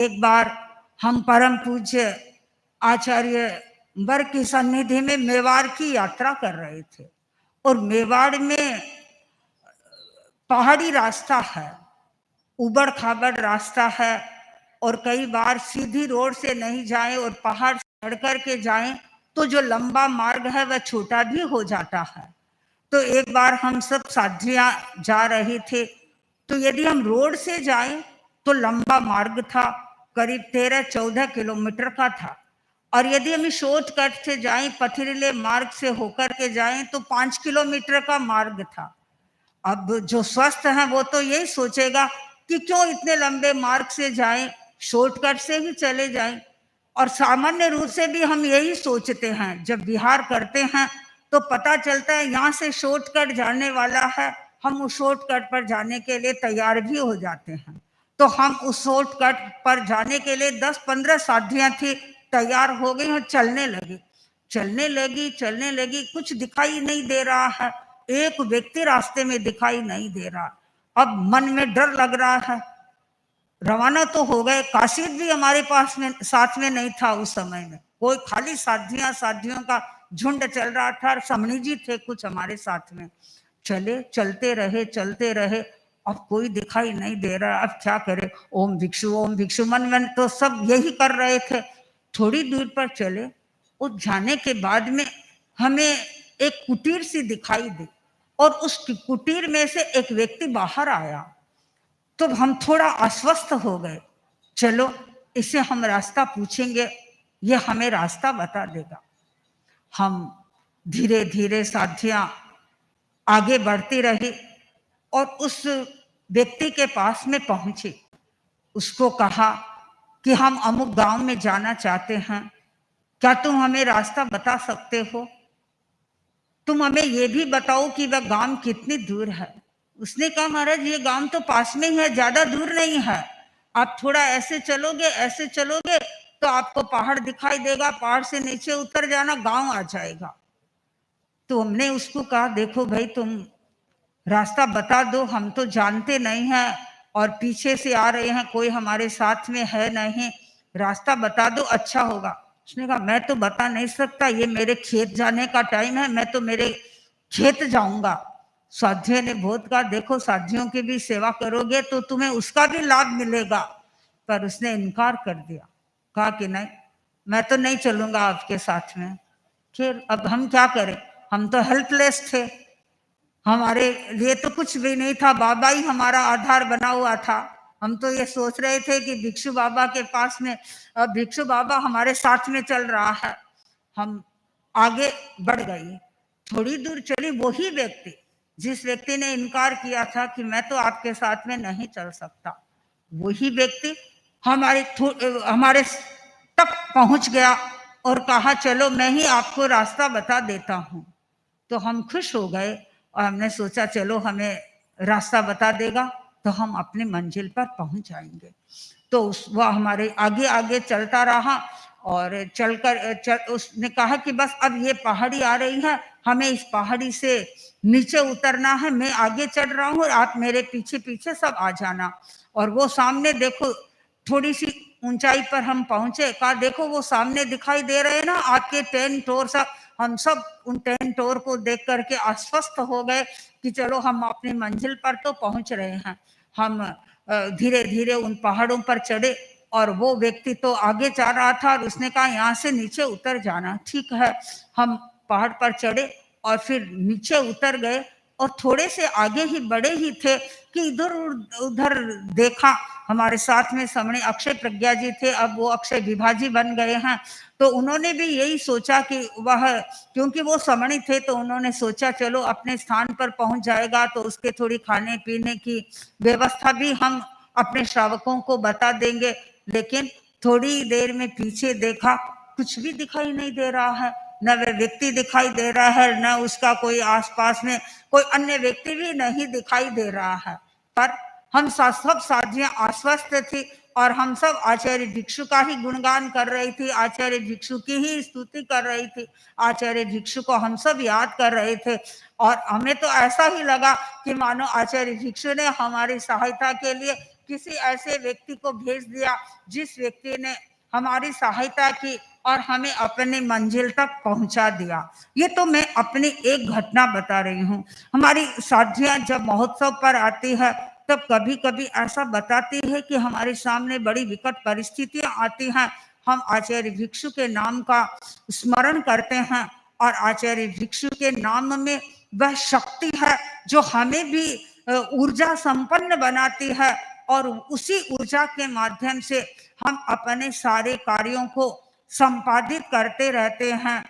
एक बार हम परम पूज्य आचार्य वर की सन्निधि में मेवाड़ की यात्रा कर रहे थे और मेवाड़ में पहाड़ी रास्ता है, उबड़ खाबड़ रास्ता है और कई बार सीधी रोड से नहीं जाएं और पहाड़ चढ़ कर के जाएं तो जो लंबा मार्ग है वह छोटा भी हो जाता है। तो एक बार हम सब साथियां जा रहे थे, तो यदि हम रोड से जाएं तो लंबा मार्ग था, करीब 13-14 किलोमीटर का था, और यदि हम शॉर्टकट से जाएं, पथरीले मार्ग से होकर के जाएं तो 5 किलोमीटर का मार्ग था। अब जो स्वस्थ हैं वो तो यही सोचेगा कि क्यों इतने लंबे मार्ग से जाएं, शॉर्टकट से ही चले जाएं। और सामान्य रूप से भी हम यही सोचते हैं, जब विहार करते हैं तो पता चलता है यहाँ से शॉर्टकट जाने वाला है, हम उस शॉर्टकट पर जाने के लिए तैयार भी हो जाते हैं। तो हम उस शॉर्टकट पर जाने के लिए 10-15 साथियां थी, तैयार हो गई और चलने लगी, कुछ दिखाई नहीं दे रहा है, एक व्यक्ति रास्ते में दिखाई नहीं दे रहा। अब मन में डर लग रहा है, रवाना तो हो गए, काशिद भी हमारे पास में साथ में नहीं था उस समय में, कोई खाली साथियों का झुंड चल रहा था, समणी जी थे कुछ हमारे साथ में। चलते रहे, अब कोई दिखाई नहीं दे रहा, अब क्या करे, ओम भिक्षु मन में तो सब यही कर रहे थे। थोड़ी दूर पर चले, उस जाने के बाद में हमें एक कुटीर सी दिखाई दी और उस कुटीर में से एक व्यक्ति बाहर आया। तो हम थोड़ा आश्वस्त हो गए, चलो इससे हम रास्ता पूछेंगे, ये हमें रास्ता बता देगा। हम धीरे धीरे साथियां आगे बढ़ती रही और उस व्यक्ति के पास में पहुंचे। उसको कहा कि हम अमुक गांव में जाना चाहते हैं, क्या तुम हमें रास्ता बता सकते हो? तुम हमें ये भी बताओ कि वह गांव कितनी दूर है। उसने कहा, महाराज ये गांव तो पास में ही है, ज्यादा दूर नहीं है, आप थोड़ा ऐसे चलोगे तो आपको पहाड़ दिखाई देगा, पहाड़ से नीचे उतर जाना, गांव आ जाएगा। तो हमने उसको कहा, देखो भाई तुम रास्ता बता दो, हम तो जानते नहीं हैं और पीछे से आ रहे हैं, कोई हमारे साथ में है नहीं, रास्ता बता दो अच्छा होगा। उसने कहा, मैं तो बता नहीं सकता, ये मेरे खेत जाने का टाइम है, मैं तो मेरे खेत जाऊंगा। साध्य ने बहुत कहा, देखो साध्यों की भी सेवा करोगे तो तुम्हें उसका भी लाभ मिलेगा, पर उसने इनकार कर दिया, कहा कि नहीं, मैं तो नहीं चलूंगा आपके साथ में। फिर अब हम क्या करें, हम तो हेल्पलेस थे, हमारे लिए तो कुछ भी नहीं था, बाबा ही हमारा आधार बना हुआ था। हम तो ये सोच रहे थे कि भिक्षु बाबा के पास में, भिक्षु बाबा हमारे साथ में चल रहा है। हम आगे बढ़ गए, थोड़ी दूर चली, वही व्यक्ति जिस व्यक्ति ने इनकार किया था कि मैं तो आपके साथ में नहीं चल सकता, वही व्यक्ति हमारे तक पहुंच गया और कहा, चलो मैं ही आपको रास्ता बता देता हूं। तो हम खुश हो गए और हमने सोचा चलो हमें रास्ता बता देगा तो हम अपनी मंजिल पर पहुंच जाएंगे। तो वह हमारे आगे आगे चलता रहा और उसने कहा कि बस अब ये पहाड़ी आ रही है, हमें इस पहाड़ी से नीचे उतरना है, मैं आगे चढ़ रहा हूँ और आप मेरे पीछे पीछे सब आ जाना। और वो सामने देखो, थोड़ी सी ऊंचाई पर हम पहुंचे, कहा देखो वो सामने दिखाई दे रहे हैं ना आपके टेंट और सब। हम सब उन टेंट और को देख करके आश्वस्त हो गए कि चलो हम अपनी मंजिल पर तो पहुंच रहे हैं। हम धीरे धीरे उन पहाड़ों पर चढ़े और वो व्यक्ति तो आगे जा रहा था और उसने कहा यहाँ से नीचे उतर जाना। ठीक है, हम पहाड़ पर चढ़े और फिर नीचे उतर गए और थोड़े से आगे ही बढ़े ही थे कि इधर उधर देखा, हमारे साथ में सामने अक्षय प्रज्ञा जी थे, अब वो अक्षय विभाजी बन गए हैं। तो उन्होंने भी यही सोचा कि वह, क्योंकि वो समणी थे तो उन्होंने सोचा चलो अपने स्थान पर पहुंच जाएगा तो उसके थोड़ी खाने पीने की व्यवस्था भी हम अपने श्रावकों को बता देंगे। लेकिन थोड़ी देर में पीछे देखा, कुछ भी दिखाई नहीं दे रहा है, न वह व्यक्ति दिखाई दे रहा है, न उसका कोई आसपास में कोई अन्य व्यक्ति भी नहीं दिखाई दे रहा है। पर हम सब साधियां आश्वस्त थी और हम सब आचार्य भिक्षु का ही गुणगान कर रही थी, आचार्य भिक्षु की ही स्तुति कर रही थी, आचार्य भिक्षु को हम सब याद कर रहे थे। और हमें तो ऐसा ही लगा कि मानो आचार्य भिक्षु ने हमारी सहायता के लिए किसी ऐसे व्यक्ति को भेज दिया जिस व्यक्ति ने हमारी सहायता की और हमें अपने मंजिल तक पहुंचा दिया। ये तो मैं अपनी एक घटना बता रही हूँ। हमारी साथियां जब महोत्सव पर आती है तब कभी कभी ऐसा बताती है कि हमारे सामने बड़ी विकट परिस्थितियां आती हैं, हम आचार्य भिक्षु के नाम का स्मरण करते हैं और आचार्य भिक्षु के नाम में वह शक्ति है जो हमें भी ऊर्जा संपन्न बनाती है और उसी ऊर्जा के माध्यम से हम अपने सारे कार्यों को संपादित करते रहते हैं।